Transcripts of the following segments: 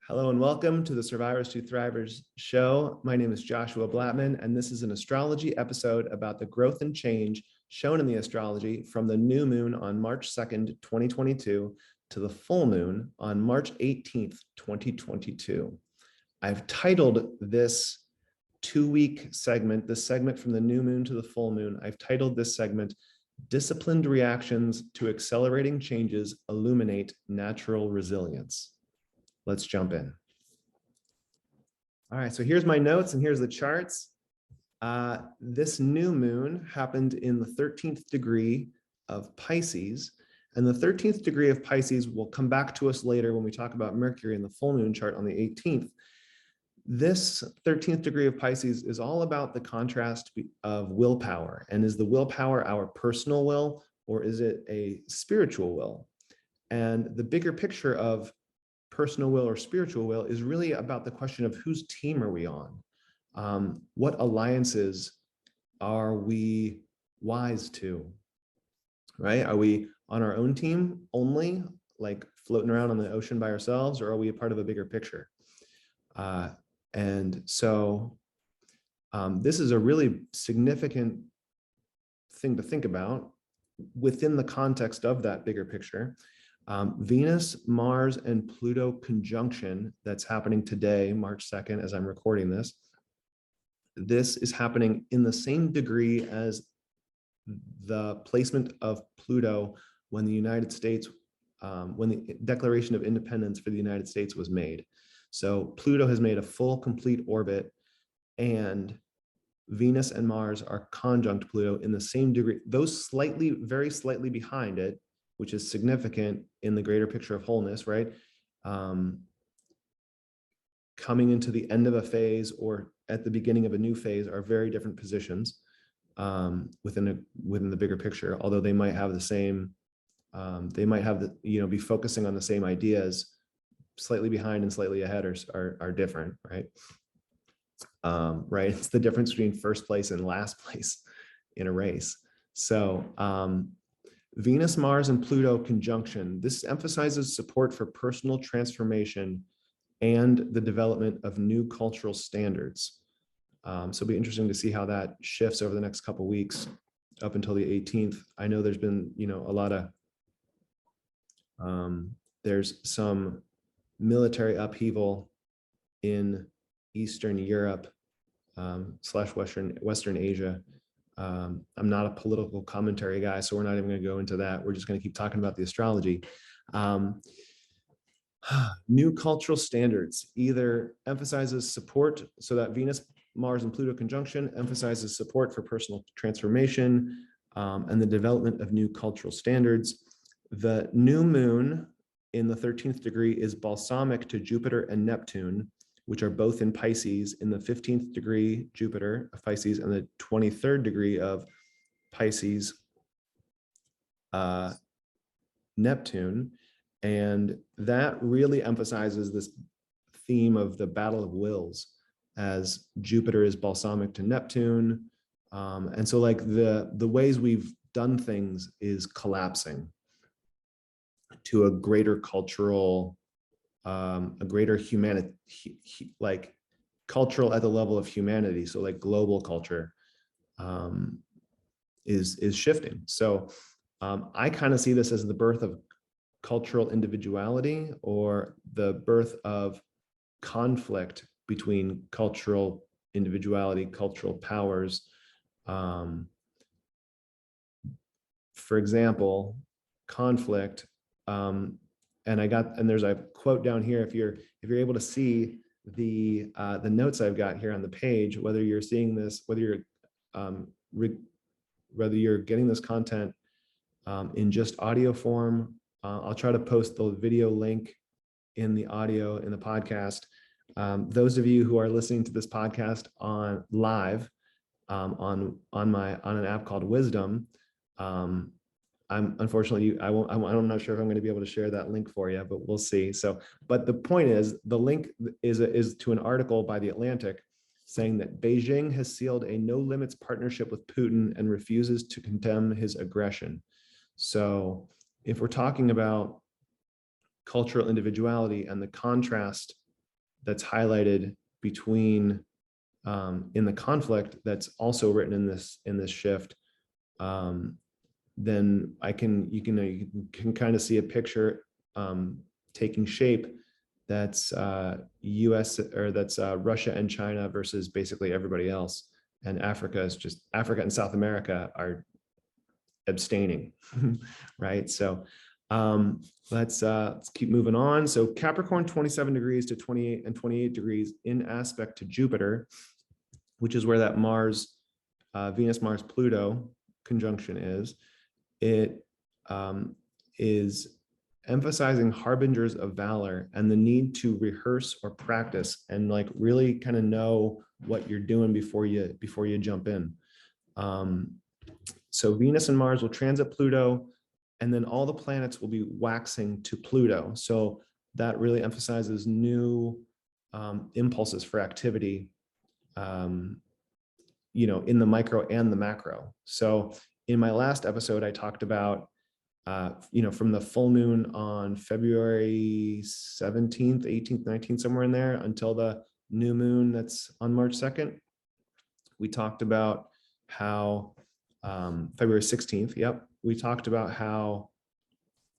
Hello and welcome to the Survivors to Thrivers show. My name is Joshua Blattman, and this is an astrology episode about the growth and change shown in the astrology from the new moon on March 2nd, 2022 to the full moon on March 18th, 2022. I've titled this two-week segment, this segment from the new moon to the full moon, I've titled this segment, Disciplined Reactions to Accelerating Changes Illuminate Natural Resilience. Let's jump in. All right, so here's my notes and here's the charts. This new moon happened in the 13th degree of Pisces, and the 13th degree of Pisces will come back to us later when we talk about Mercury in the full moon chart on the 18th. This 13th degree of Pisces is all about the contrast of willpower. And is the willpower our personal will, or is it a spiritual will? And the bigger picture of personal will or spiritual will is really about the question of whose team are we on? What alliances are we wise to, right? Are we on our own team only, like floating around on the ocean by ourselves, or are we a part of a bigger picture? And so this is a really significant thing to think about within the context of that bigger picture. Venus, Mars, and Pluto conjunction that's happening today, March 2nd, as I'm recording this. This is happening in the same degree as the placement of Pluto when the United States, when the Declaration of Independence for the United States was made. So Pluto has made a full, complete orbit, and Venus and Mars are conjunct Pluto in the same degree, those slightly, very slightly behind it, which is significant in the greater picture of wholeness, right? Coming into the end of a phase or at the beginning of a new phase are very different positions within the bigger picture, although they might have the same, they might have the, be focusing on the same ideas. Slightly behind and slightly ahead are different, right? Right, it's the difference between first place and last place in a race. So Venus, Mars, and Pluto conjunction. This emphasizes support for personal transformation and the development of new cultural standards. So it'll be interesting to see how that shifts over the next couple of weeks up until the 18th. I know there's been, a lot of, there's some military upheaval in Eastern Europe / Western Asia. I'm not a political commentary guy, so we're not even going to go into that. We're just going to keep talking about the astrology. New cultural standards either emphasizes support, so that Venus, Mars, and Pluto conjunction emphasizes support for personal transformation and the development of new cultural standards. The new moon in the 13th degree is balsamic to Jupiter and Neptune, which are both in Pisces, in the 15th degree Jupiter of Pisces and the 23rd degree of Pisces Neptune. And that really emphasizes this theme of the battle of wills, as Jupiter is balsamic to Neptune. And so like the ways we've done things is collapsing to a greater cultural, a greater humanity, like cultural at the level of humanity. So like global culture is shifting. So I kind of see this as the birth of cultural individuality, or the birth of conflict between cultural individuality, cultural powers. For example, conflict, and there's a quote down here. If you're able to see the notes I've got here on the page, whether you're seeing this, whether you're getting this content in just audio form, I'll try to post the video link in the audio in the podcast. Those of you who are listening to this podcast on live on an app called Wisdom, I'm unfortunately, I'm not sure if I'm going to be able to share that link for you, but we'll see. So, but the point is, the link is to an article by The Atlantic saying that Beijing has sealed a no limits partnership with Putin and refuses to condemn his aggression. So if we're talking about cultural individuality and the contrast that's highlighted between in the conflict that's also written in this shift, then you can kind of see a picture taking shape that's US, or that's Russia and China versus basically everybody else. And Africa and South America are abstaining, right? So let's keep moving on. So Capricorn 27 degrees to 28 and 28 degrees in aspect to Jupiter, which is where that Venus, Mars, Pluto conjunction is. It is emphasizing harbingers of valor and the need to rehearse or practice and like really kind of know what you're doing before you jump in. So Venus and Mars will transit Pluto, and then all the planets will be waxing to Pluto. So that really emphasizes new impulses for activity, in the micro and the macro. So in my last episode, I talked about, from the full moon on February 17th, 18th, 19th, somewhere in there, until the new moon that's on March 2nd. We talked about how, February 16th, yep. We talked about how,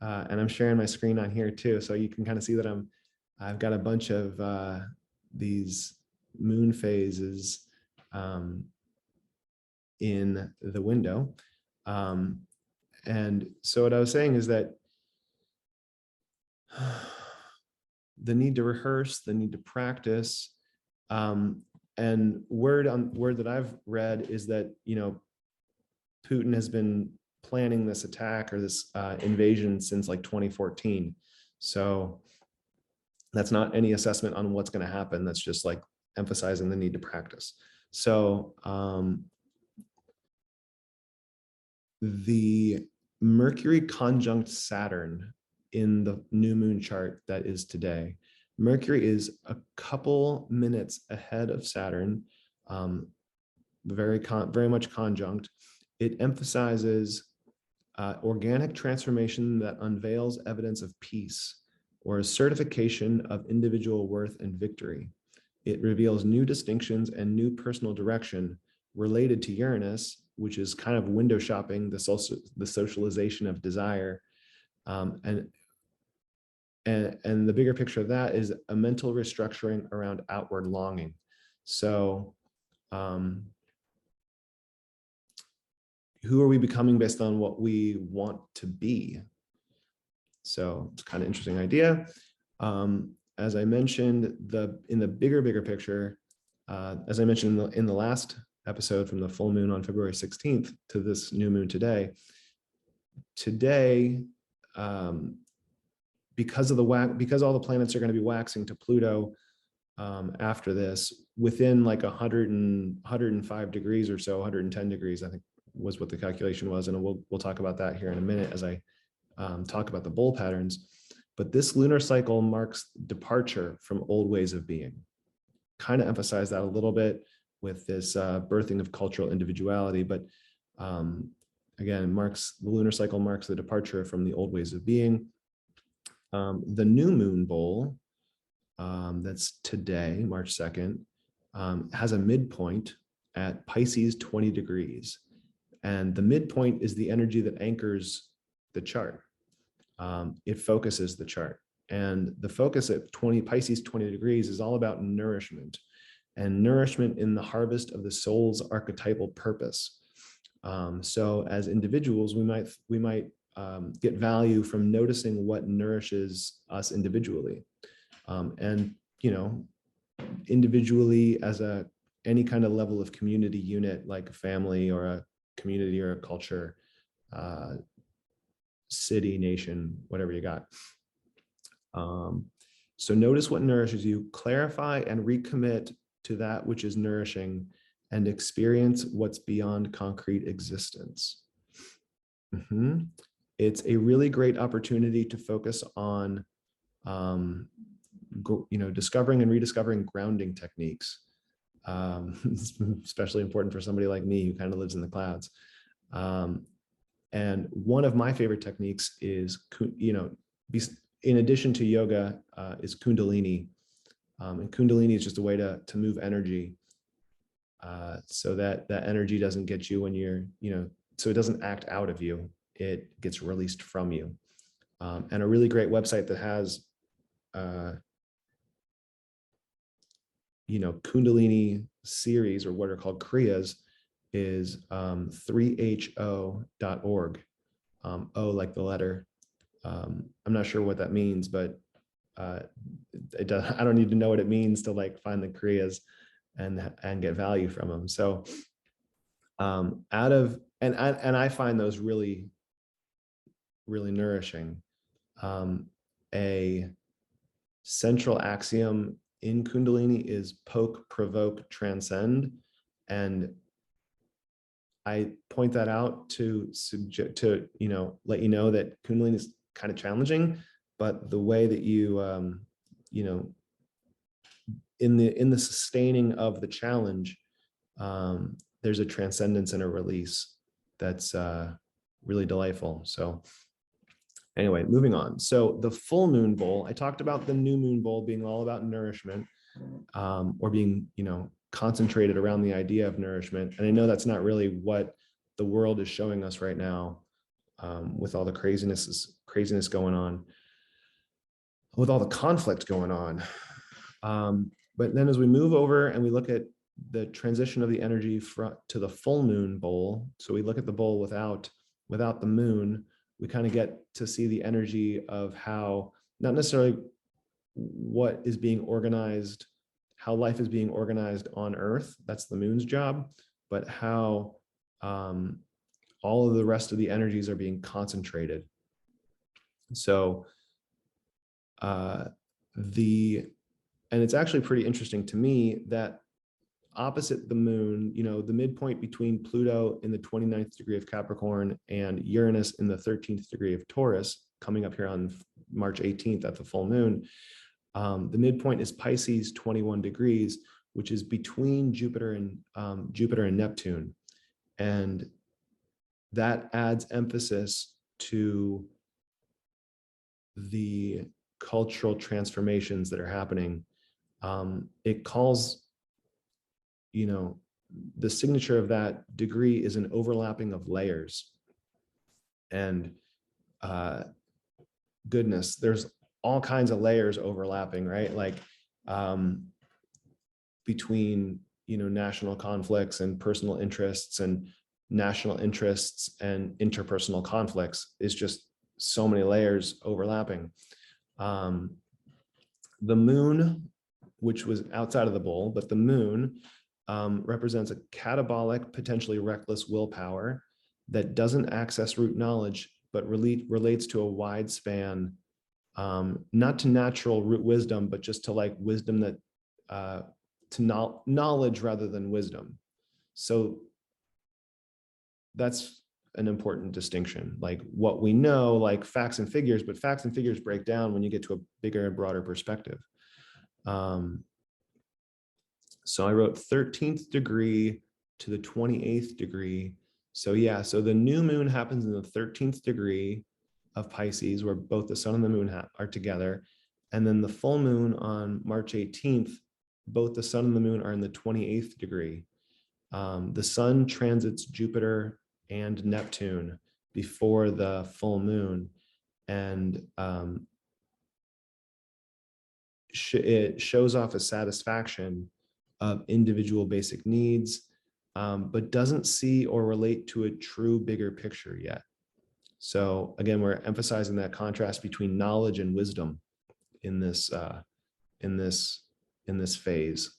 and I'm sharing my screen on here too, so you can kind of see that I've got a bunch of these moon phases in the window. And so what I was saying is that the need to rehearse, the need to practice, and word that I've read is that, Putin has been planning this attack or this invasion since like 2014. So that's not any assessment on what's going to happen. That's just like emphasizing the need to practice. So the Mercury conjunct Saturn in the new moon chart that is today. Mercury is a couple minutes ahead of Saturn, very much conjunct. It emphasizes organic transformation that unveils evidence of peace, or a certification of individual worth and victory. It reveals new distinctions and new personal direction related to Uranus, which is kind of window shopping, the socialization of desire. And the bigger picture of that is a mental restructuring around outward longing. So who are we becoming based on what we want to be? So it's kind of interesting idea. As I mentioned, in the bigger picture, as I mentioned in the last episode, from the full moon on February 16th to this new moon today, because all the planets are going to be waxing to Pluto after this, within like 105 degrees or so, 110 degrees, I think was what the calculation was. And we'll talk about that here in a minute as I talk about the bull patterns. But this lunar cycle marks departure from old ways of being. Kind of emphasize that a little bit with this birthing of cultural individuality. But again, the lunar cycle marks the departure from the old ways of being. The new moon bull, that's today, March 2nd, has a midpoint at Pisces 20 degrees. And the midpoint is the energy that anchors the chart. It focuses the chart. And the focus at Pisces 20 degrees is all about nourishment, and nourishment in the harvest of the soul's archetypal purpose. So as individuals, we might get value from noticing what nourishes us individually. And, individually as any kind of level of community unit, like a family or a community or a culture, city, nation, whatever you got. So notice what nourishes you, clarify and recommit to that which is nourishing, and experience what's beyond concrete existence. It's a really great opportunity to focus on, discovering and rediscovering grounding techniques. It's especially important for somebody like me who kind of lives in the clouds. And one of my favorite techniques is, in addition to yoga, is Kundalini And Kundalini is just a way to move energy, so that that energy doesn't get you when you're, so it doesn't act out of you. It gets released from you. And a really great website that has, Kundalini series, or what are called Kriyas, is 3ho.org. O like the letter. I'm not sure what that means, but it does, I don't need to know what it means to like find the Kriyas and get value from them. So I find those really, really nourishing. A central axiom in Kundalini is poke, provoke, transcend. And I point that out to let you know that Kundalini is kind of challenging, but the way that you, in the sustaining of the challenge, there's a transcendence and a release that's really delightful. So anyway, moving on. So the full moon bowl, I talked about the new moon bowl being all about nourishment, or being, concentrated around the idea of nourishment. And I know that's not really what the world is showing us right now, with all the craziness going on, with all the conflict going on. But then as we move over and we look at the transition of the energy to the full moon bowl, so we look at the bowl without the moon, we kind of get to see the energy of how, not necessarily what is being organized, how life is being organized on Earth, that's the moon's job, but how all of the rest of the energies are being concentrated. So and it's actually pretty interesting to me that opposite the moon, the midpoint between Pluto in the 29th degree of Capricorn and Uranus in the 13th degree of Taurus, coming up here on March 18th at the full moon, the midpoint is Pisces 21 degrees, which is between Jupiter and Neptune. And that adds emphasis to the cultural transformations that are happening. It calls, the signature of that degree is an overlapping of layers. And goodness, there's all kinds of layers overlapping, right? Like between, national conflicts and personal interests, and national interests and interpersonal conflicts is just so many layers overlapping. The moon, which was outside of the bowl, but the moon represents a catabolic, potentially reckless willpower that doesn't access root knowledge, but relates to a wide span, not to natural root wisdom, but just to like wisdom that, to knowledge rather than wisdom. So that's an important distinction, like what we know, like facts and figures, but facts and figures break down when you get to a bigger and broader perspective. So I wrote 13th degree to the 28th degree. So yeah, so the new moon happens in the 13th degree of Pisces, where both the sun and the moon are together. And then the full moon on March 18th, both the sun and the moon are in the 28th degree. The sun transits Jupiter and Neptune before the full moon. And it shows off a satisfaction of individual basic needs, but doesn't see or relate to a true bigger picture yet. So again, we're emphasizing that contrast between knowledge and wisdom in this phase.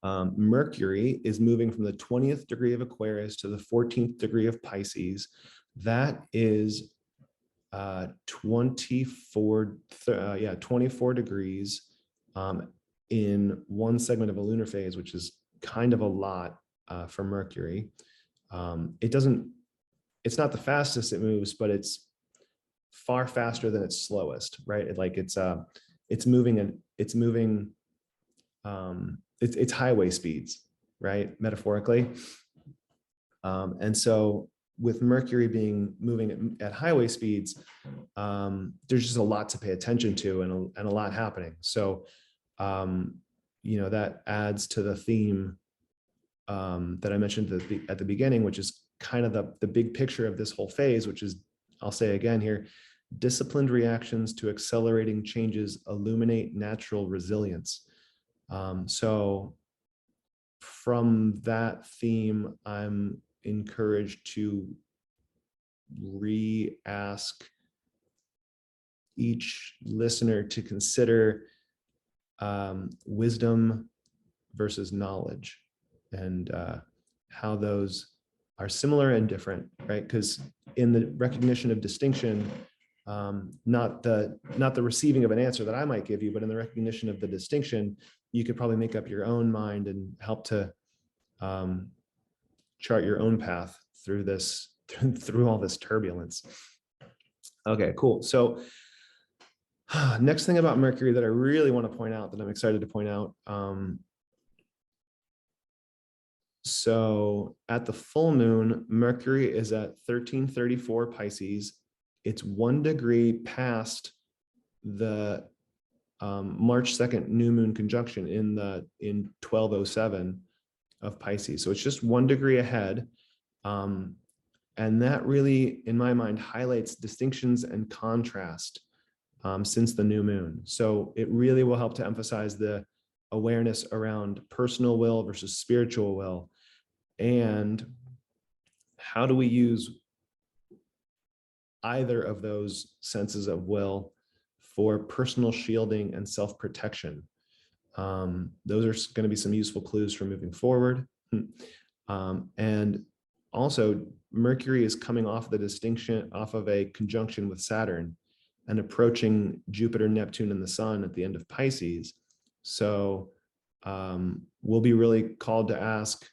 Mercury is moving from the 20th degree of Aquarius to the 14th degree of Pisces. That is 24 degrees in one segment of a lunar phase, which is kind of a lot for Mercury. It's not the fastest it moves, but it's far faster than its slowest, right? It's highway speeds, right? Metaphorically. And so with Mercury moving at highway speeds, there's just a lot to pay attention to and a lot happening. So that adds to the theme that I mentioned at the beginning, which is kind of the big picture of this whole phase, which is, I'll say again here, disciplined reactions to accelerating changes illuminate natural resilience. So from that theme, I'm encouraged to re-ask each listener to consider wisdom versus knowledge, and how those are similar and different, right? Because in the recognition of distinction, not the receiving of an answer that I might give you, but in the recognition of the distinction, you could probably make up your own mind and help to chart your own path through this, through all this turbulence. Okay, cool. So next thing about Mercury that I really want to point out, that I'm excited to point out. So at the full moon, Mercury is at 1334 Pisces. It's 1 degree past the March 2nd new moon conjunction in 1207 of Pisces. So it's just 1 degree ahead. And that really, in my mind, highlights distinctions and contrast since the new moon. So it really will help to emphasize the awareness around personal will versus spiritual will. And how do we use either of those senses of will for personal shielding and self-protection? Those are going to be some useful clues for moving forward. And also, Mercury is coming off the distinction, off of a conjunction with Saturn and approaching Jupiter, Neptune, and the Sun at the end of Pisces. So we'll be really called to ask,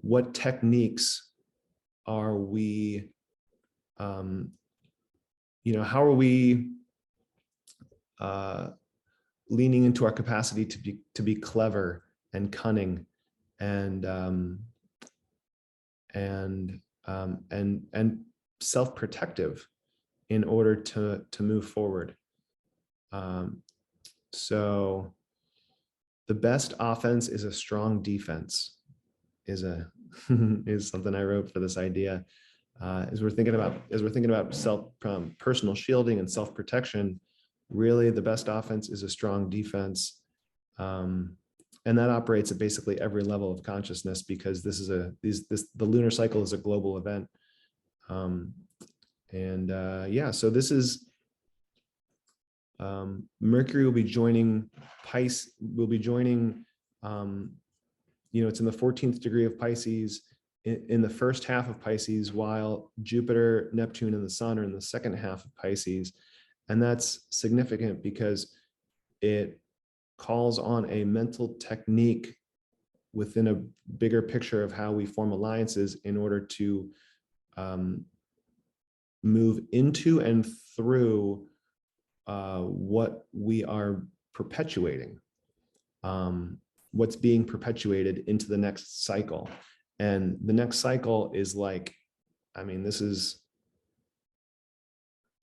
what techniques are we, how are we leaning into our capacity to be clever and cunning and self-protective in order to move forward. So the best offense is a strong defense is something I wrote for this idea. As we're thinking about personal shielding and self-protection, really the best offense is a strong defense. And that operates at basically every level of consciousness, because the lunar cycle is a global event. So this is Mercury will be joining Pisces. Will be joining. It's in the 14th degree of Pisces in the first half of Pisces, while Jupiter, Neptune, and the Sun are in the second half of Pisces. And that's significant because it calls on a mental technique within a bigger picture of how we form alliances in order to move into and through what we are perpetuating, what's being perpetuated into the next cycle. And the next cycle is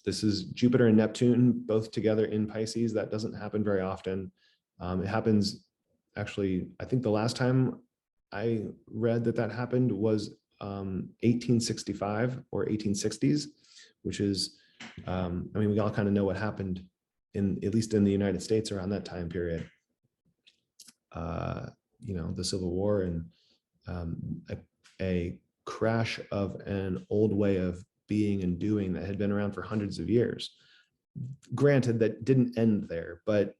this is Jupiter and Neptune both together in Pisces. That doesn't happen very often. It happens, actually, I think the last time I read that happened was 1865 or 1860s, which is, we all kind of know what happened at least in the United States around that time period. The Civil War and a crash of an old way of being and doing that had been around for hundreds of years. Granted, that didn't end there, but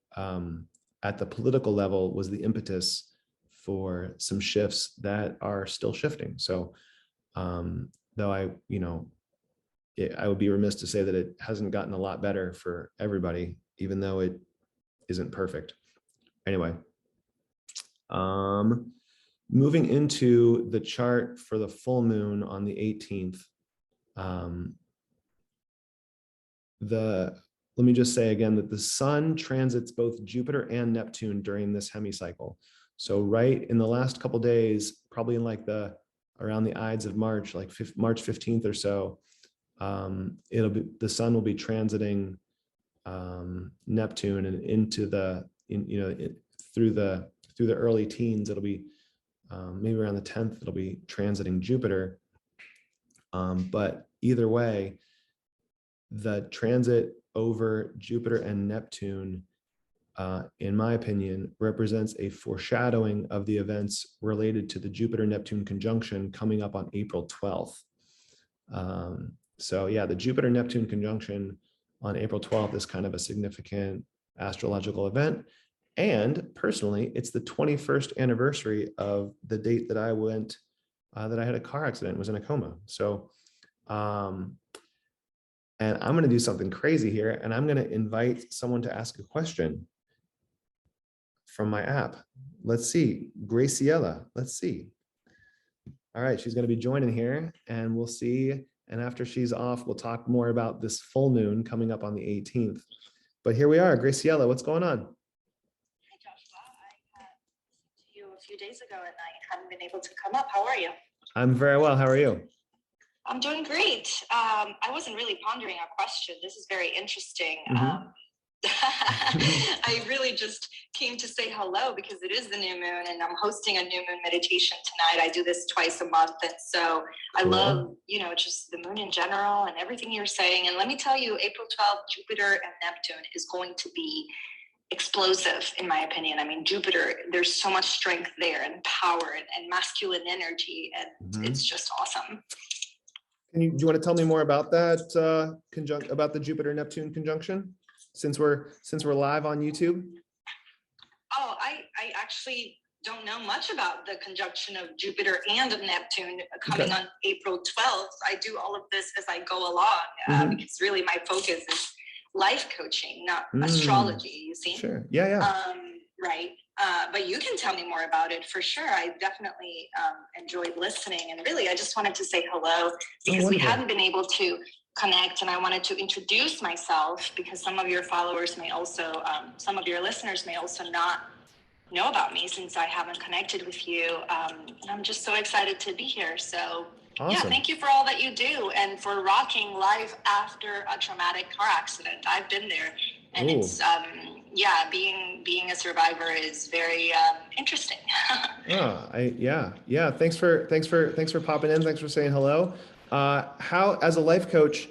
at the political level was the impetus for some shifts that are still shifting. So though I would be remiss to say that it hasn't gotten a lot better for everybody, even though it isn't perfect. Anyway, moving into the chart for the full moon on the 18th, let me just say again that the Sun transits both Jupiter and Neptune during this hemicycle. So right in the last couple of days, probably in around the Ides of March, like March 15th or so, the Sun will be transiting Neptune and into the through the early teens, it'll be maybe around the 10th, it'll be transiting Jupiter. But either way, the transit over Jupiter and Neptune, in my opinion, represents a foreshadowing of the events related to the Jupiter-Neptune conjunction coming up on April 12th. So yeah, the Jupiter-Neptune conjunction on April 12th is kind of a significant astrological event. And personally, it's the 21st anniversary of the date that I had a car accident, was in a coma. So, and I'm going to do something crazy here, and I'm going to invite someone to ask a question from my app. Let's see, Graciela, let's see. All right, she's going to be joining here, and we'll see. And after she's off, we'll talk more about this full moon coming up on the 18th. But here we are, Graciela, what's going on? Hi, Joshua. I listened to you a few days ago, and I haven't been able to come up. How are you? I'm very well. How are you? I'm doing great. I wasn't really pondering a question. This is very interesting. Mm-hmm. I really just came to say hello because it is the new moon, and I'm hosting a new moon meditation tonight. I do this twice a month, and so I love, just the moon in general and everything you're saying. And let me tell you, April 12th, Jupiter and Neptune is going to be explosive, in my opinion. I mean, Jupiter, there's so much strength there, and power and masculine energy, and it's just awesome. Do you want to tell me more about that about the Jupiter-Neptune conjunction, since we're live on YouTube? Oh, I actually don't know much about the conjunction of Jupiter and of Neptune coming on April 12th. I do all of this as I go along because really my focus is life coaching, not astrology, you see? Sure. Yeah. Right. But you can tell me more about it for sure. I definitely enjoyed listening. And really, I just wanted to say hello because we hadn't been able to connect, and I wanted to introduce myself because some of your followers may also, some of your listeners may also not know about me since I haven't connected with you. And I'm just so excited to be here. So awesome. Yeah, thank you for all that you do and for rocking life after a traumatic car accident. I've been there, and it's being a survivor is very interesting. Thanks for popping in. Thanks for saying hello. How, as a life coach,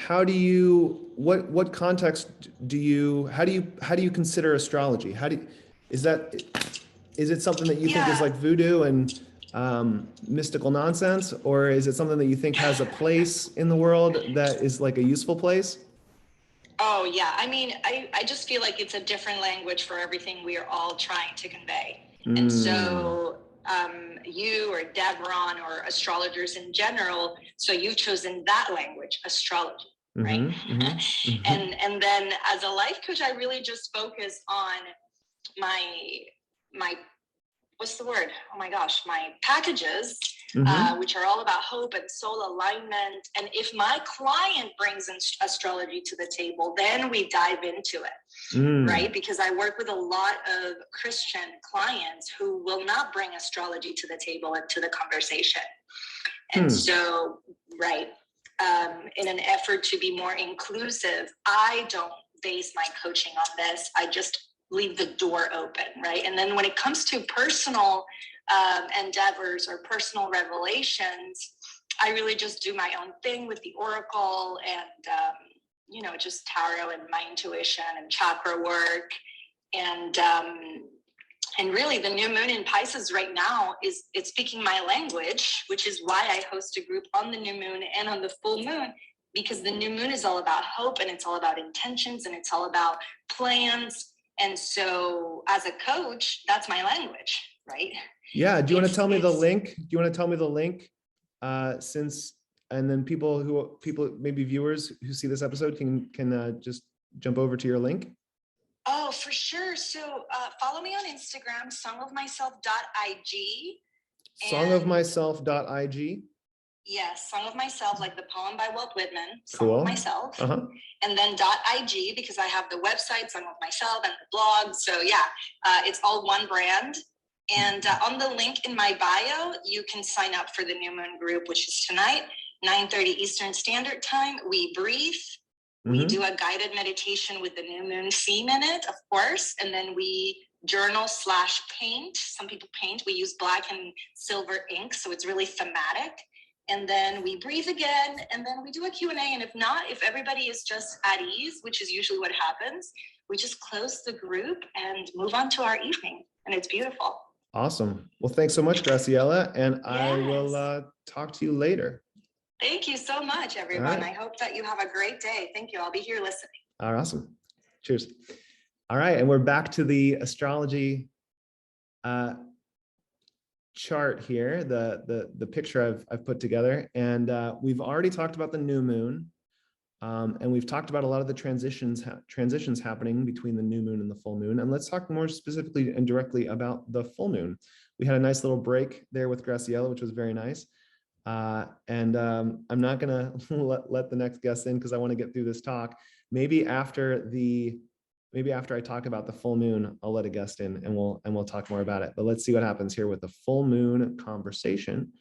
what context how do you consider astrology? Is it something that you think is like voodoo and mystical nonsense, or is it something that you think has a place in the world that is like a useful place? Oh yeah, I mean, I just feel like it's a different language for everything we are all trying to convey. And so you or Devron or astrologers in general, so you've chosen that language, astrology, right? And then as a life coach, I really just focus on my what's the word? Oh my gosh, my packages, which are all about hope and soul alignment. And if my client brings in astrology to the table, then we dive into it, right? Because I work with a lot of Christian clients who will not bring astrology to the table and to the conversation. And so, in an effort to be more inclusive, I don't base my coaching on this. I just leave the door open, right? And then when it comes to personal endeavors or personal revelations, I really just do my own thing with the oracle and just tarot and my intuition and chakra work. And really the new moon in Pisces right now it's speaking my language, which is why I host a group on the new moon and on the full moon, because the new moon is all about hope, and it's all about intentions, and it's all about plans. And so as a coach, that's my language, right? Yeah. Do you want to tell me the link? Do you want to tell me the link? And then people, maybe viewers who see this episode can just jump over to your link. Oh, for sure. So follow me on Instagram, songofmyself.ig. Songofmyself.ig. Yes, Song of Myself, like the poem by Walt Whitman, Song Cool. of Myself. And then .ig, because I have the website, Song of Myself, and the blog. So yeah, it's all one brand. And on the link in my bio, you can sign up for the New Moon group, which is tonight, 9:30 Eastern Standard Time. We breathe, We do a guided meditation with the new moon theme in it, of course, and then we journal/paint. Some people paint. We use black and silver ink, so it's really thematic. And then we breathe again, and then we do a Q&A. And if not, if everybody is just at ease, which is usually what happens, we just close the group and move on to our evening. And it's beautiful. Awesome. Well, thanks so much, Graciela. And I will talk to you later. Thank you so much, everyone. I hope that you have a great day. Thank you. I'll be here listening. All right, awesome. Cheers. All right. And we're back to the astrology chart here, the picture I've put together. And we've already talked about the new moon. And we've talked about a lot of the transitions happening between the new moon and the full moon. And let's talk more specifically and directly about the full moon. We had a nice little break there with Graciela, which was very nice. I'm not going to let the next guest in because I want to get through this talk. Maybe after I talk about the full moon, I'll let a guest in and we'll talk more about it. But let's see what happens here with the full moon conversation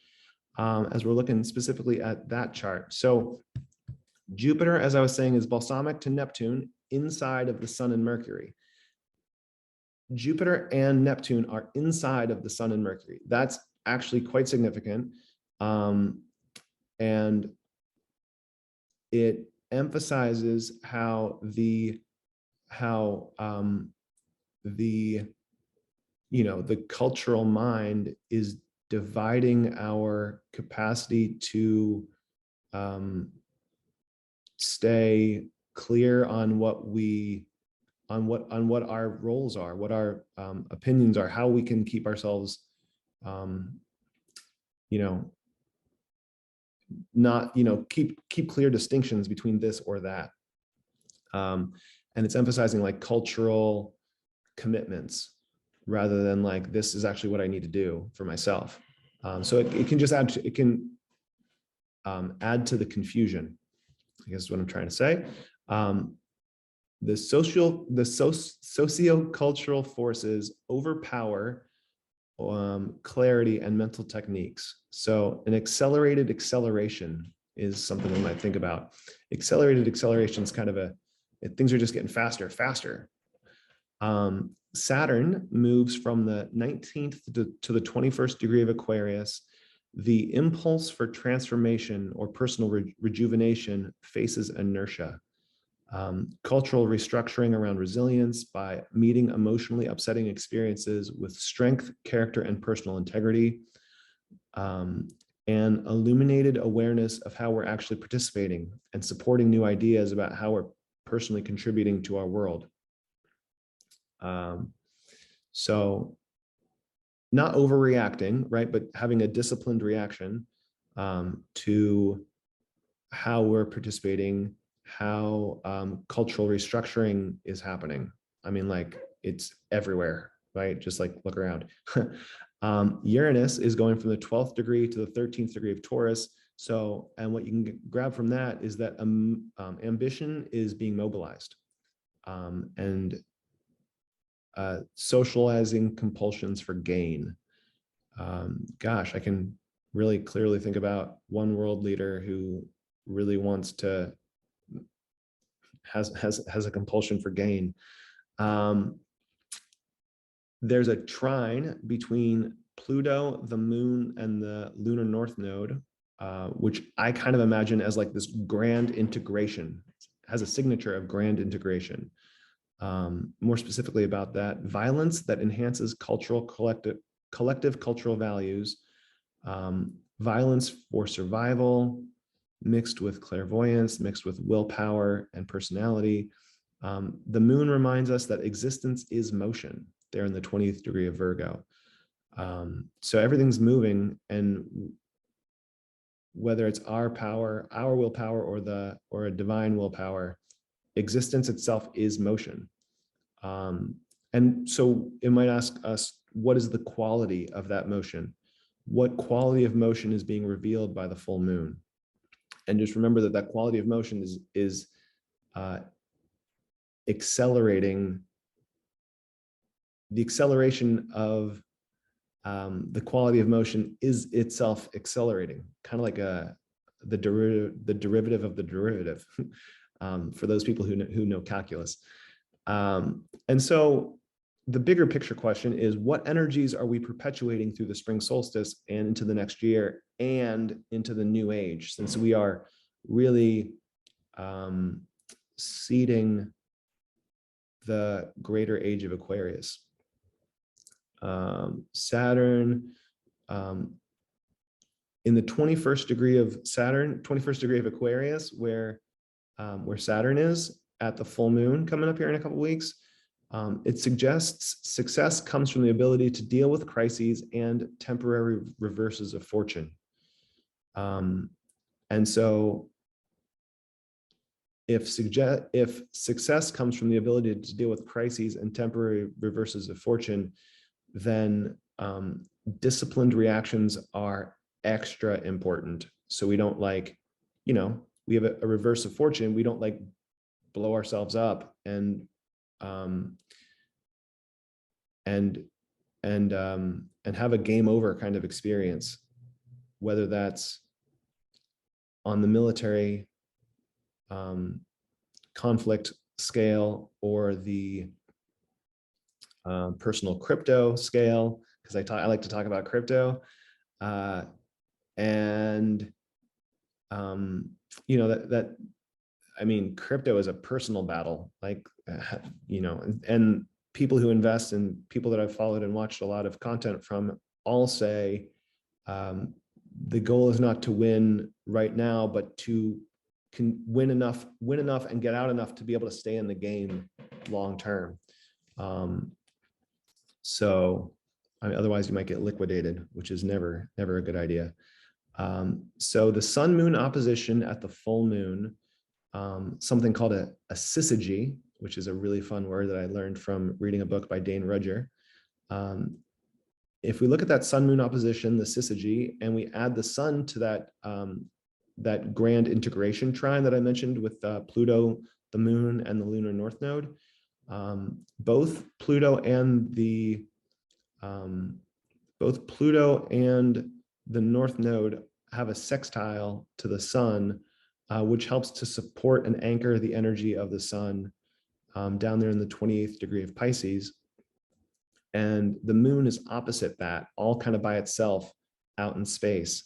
as we're looking specifically at that chart. So Jupiter, as I was saying, is balsamic to Neptune inside of the Sun and Mercury. Jupiter and Neptune are inside of the Sun and Mercury. That's actually quite significant. And it emphasizes how the cultural mind is dividing our capacity to stay clear on what our roles are, what our opinions are, how we can keep ourselves not keep clear distinctions between this or that. And it's emphasizing like cultural commitments rather than like, this is actually what I need to do for myself. So it can just add to the confusion, I guess is what I'm trying to say. The socio-cultural forces overpower clarity and mental techniques. So an accelerated acceleration is something we might think about. Accelerated acceleration is kind of things are just getting faster. Saturn moves from the 19th to the 21st degree of Aquarius. The impulse for transformation or personal rejuvenation faces inertia. Cultural restructuring around resilience by meeting emotionally upsetting experiences with strength, character, and personal integrity. And illuminated awareness of how we're actually participating and supporting new ideas about how we're personally contributing to our world. So not overreacting, right? But having a disciplined reaction to how we're participating, how cultural restructuring is happening. I mean, like it's everywhere, right? Just like look around. Uranus is going from the 12th degree to the 13th degree of Taurus. So, and what you can grab from that is that ambition is being mobilized and socializing compulsions for gain. Gosh, I can really clearly think about one world leader who really wants to, has a compulsion for gain. There's a trine between Pluto, the moon, and the lunar north node, which I kind of imagine as like this grand integration. It has a signature of grand integration. More specifically about that, violence that enhances collective cultural values, violence for survival, mixed with clairvoyance, mixed with willpower and personality. The moon reminds us that existence is motion. They're in the 20th degree of Virgo. So everything's moving, and whether it's our power, our willpower, or a divine willpower, existence itself is motion. And so it might ask us, what is the quality of that motion? What quality of motion is being revealed by the full moon? And just remember that quality of motion is accelerating. The acceleration of the quality of motion is itself accelerating, kind of like the derivative of the derivative. for those people who know calculus. And so the bigger picture question is, what energies are we perpetuating through the spring solstice and into the next year and into the new age, since we are really seeding the greater age of Aquarius. Saturn, in the 21st degree of Saturn, 21st degree of Aquarius, where Saturn is at the full moon coming up here in a couple of weeks, it suggests success comes from the ability to deal with crises and temporary reverses of fortune. And so if success comes from the ability to deal with crises and temporary reverses of fortune, then disciplined reactions are extra important. So we don't we have a reverse of fortune. We don't blow ourselves up and have a game over kind of experience, whether that's on the military conflict scale or the personal crypto scale, because I like to talk about crypto, crypto is a personal battle, and people who invest and people that I've followed and watched a lot of content from all say the goal is not to win right now, but to win enough and get out enough to be able to stay in the game long term. Otherwise you might get liquidated, which is never a good idea. So the sun moon opposition at the full moon, something called a syzygy, which is a really fun word that I learned from reading a book by Dane Rudger. If we look at that sun moon opposition, the syzygy, and we add the sun to that grand integration trine that I mentioned with Pluto, the moon, and the lunar north node, both Pluto and the north node have a sextile to the sun, which helps to support and anchor the energy of the sun down there in the 28th degree of Pisces. And the moon is opposite that, all kind of by itself out in space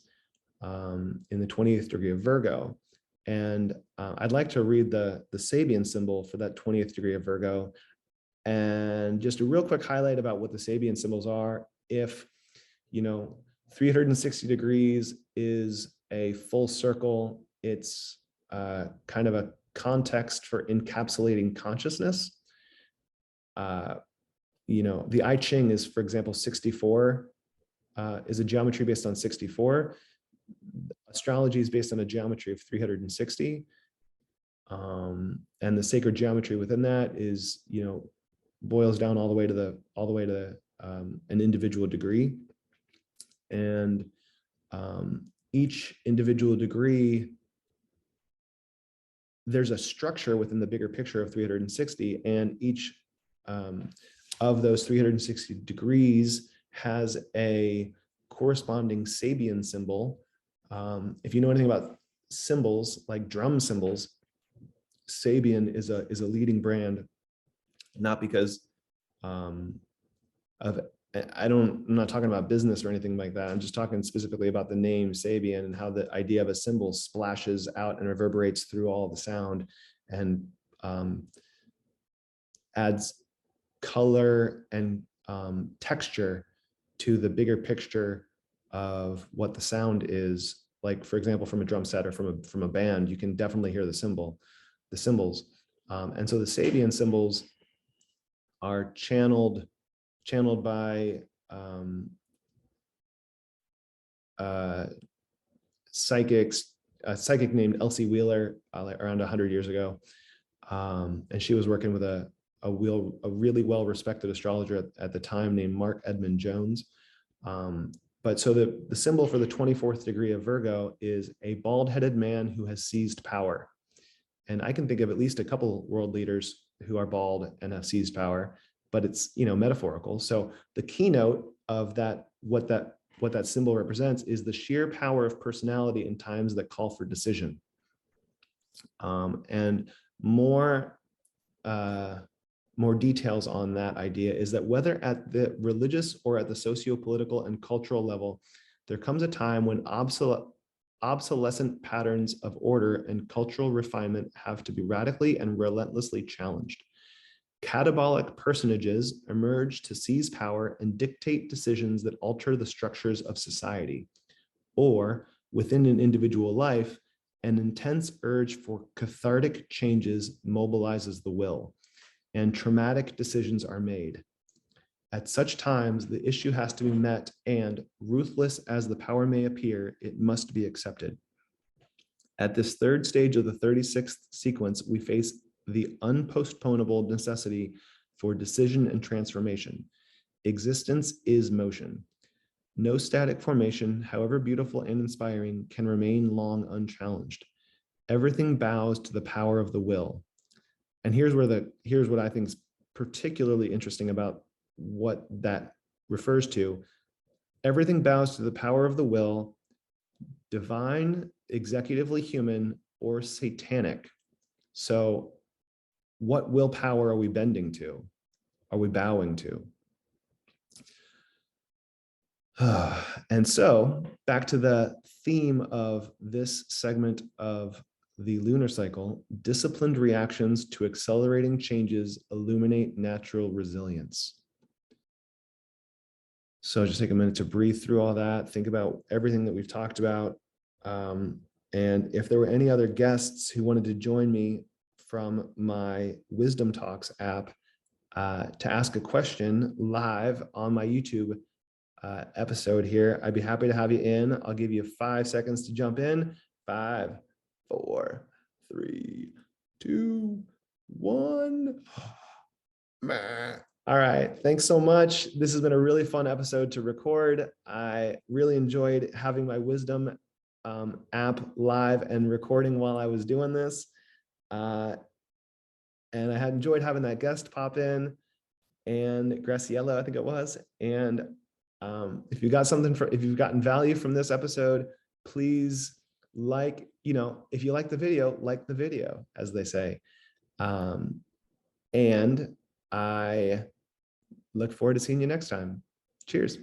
in the 20th degree of Virgo. And I'd like to read the Sabian symbol for that 20th degree of Virgo. And just a real quick highlight about what the Sabian symbols are. If 360 degrees is a full circle, it's kind of a context for encapsulating consciousness. The I Ching is, for example, 64 is a geometry based on 64. Astrology is based on a geometry of 360. And the sacred geometry within that is, boils down all the way to an individual degree. And each individual degree, there's a structure within the bigger picture of 360, and each of those 360 degrees has a corresponding Sabian symbol. If you know anything about symbols, like drum cymbals, Sabian is a leading brand, not because I'm not talking about business or anything like that. I'm just talking specifically about the name Sabian and how the idea of a symbol splashes out and reverberates through all the sound and adds color and texture to the bigger picture of what the sound is. Like, for example, from a drum set or from a band, you can definitely hear the symbols. And so the Sabian symbols are channeled by psychics, a psychic named Elsie Wheeler around 100 years ago. And she was working with a really well-respected astrologer at the time named Mark Edmund Jones. But so the symbol for the 24th degree of Virgo is a bald-headed man who has seized power. And I can think of at least a couple world leaders who are bald and have seized power, but it's, metaphorical. So the keynote of that, what that symbol represents, is the sheer power of personality in times that call for decision. And more, more details on that idea is that whether at the religious or at the socio-political and cultural level, there comes a time when obsolescent patterns of order and cultural refinement have to be radically and relentlessly challenged. Catabolic personages emerge to seize power and dictate decisions that alter the structures of society. Or within an individual life, an intense urge for cathartic changes mobilizes the will, and traumatic decisions are made. At such times, the issue has to be met, and ruthless as the power may appear, it must be accepted. At this third stage of the 36th sequence, we face the unpostponable necessity for decision and transformation. Existence is motion. No static formation, however beautiful and inspiring, can remain long unchallenged. Everything bows to the power of the will. And here's what I think is particularly interesting about what that refers to. Everything bows to the power of the will, divine, executively human, or satanic. So what willpower are we bending to? Are we bowing to? And so back to the theme of this segment of the lunar cycle, disciplined reactions to accelerating changes illuminate natural resilience. So just take a minute to breathe through all that, think about everything that we've talked about. And if there were any other guests who wanted to join me from my Wisdom Talks app to ask a question live on my YouTube episode here, I'd be happy to have you in. I'll give you 5 seconds to jump in. 5, 4, 3, 2, 1. All right. Thanks so much. This has been a really fun episode to record. I really enjoyed having my Wisdom app live and recording while I was doing this. And I had enjoyed having that guest pop in, and Graciela, I think it was. And if you got something if you've gotten value from this episode, please if you like the video, as they say. And I look forward to seeing you next time. Cheers.